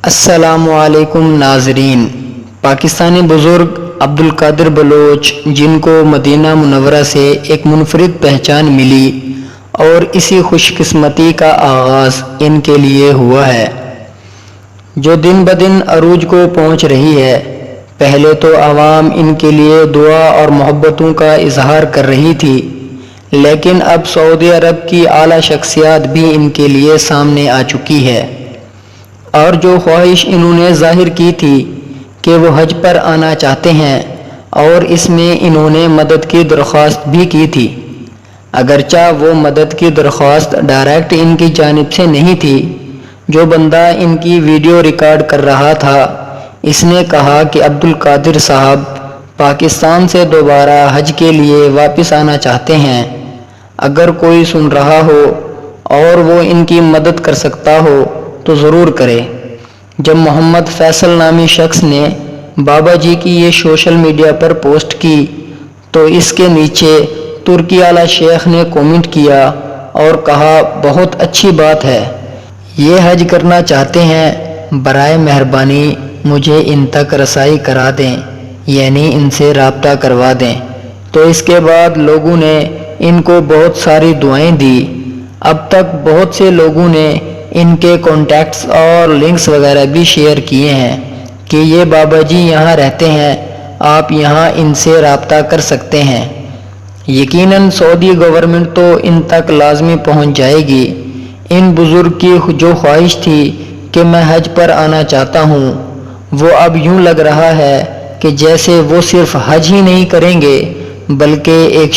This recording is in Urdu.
السلام علیکم ناظرین۔ پاکستانی بزرگ عبدالقادر بلوچ، جن کو مدینہ منورہ سے ایک منفرد پہچان ملی اور اسی خوش قسمتی کا آغاز ان کے لیے ہوا ہے جو دن بدن عروج کو پہنچ رہی ہے۔ پہلے تو عوام ان کے لیے دعا اور محبتوں کا اظہار کر رہی تھی، لیکن اب سعودی عرب کی اعلیٰ شخصیات بھی ان کے لیے سامنے آ چکی ہے، اور جو خواہش انہوں نے ظاہر کی تھی کہ وہ حج پر آنا چاہتے ہیں، اور اس میں انہوں نے مدد کی درخواست بھی کی تھی، اگرچہ وہ مدد کی درخواست ڈائریکٹ ان کی جانب سے نہیں تھی۔ جو بندہ ان کی ویڈیو ریکارڈ کر رہا تھا، اس نے کہا کہ عبدالقادر صاحب پاکستان سے دوبارہ حج کے لیے واپس آنا چاہتے ہیں، اگر کوئی سن رہا ہو اور وہ ان کی مدد کر سکتا ہو تو ضرور کرے۔ جب محمد فیصل نامی شخص نے بابا جی کی یہ سوشل میڈیا پر پوسٹ کی تو اس کے نیچے ترکی اعلیٰ شیخ نے کومنٹ کیا اور کہا، بہت اچھی بات ہے، یہ حج کرنا چاہتے ہیں، برائے مہربانی مجھے ان تک رسائی کرا دیں، یعنی ان سے رابطہ کروا دیں۔ تو اس کے بعد لوگوں نے ان کو بہت ساری دعائیں دی۔ اب تک بہت سے لوگوں نے ان کے کانٹیکٹس اور لنکس وغیرہ بھی شیئر کیے ہیں کہ یہ بابا جی یہاں رہتے ہیں، آپ یہاں ان سے رابطہ کر سکتے ہیں۔ یقیناً سعودی گورنمنٹ تو ان تک لازمی پہنچ جائے گی۔ ان بزرگ کی جو خواہش تھی کہ میں حج پر آنا چاہتا ہوں، وہ اب یوں لگ رہا ہے کہ جیسے وہ صرف حج ہی نہیں کریں گے بلکہ ایک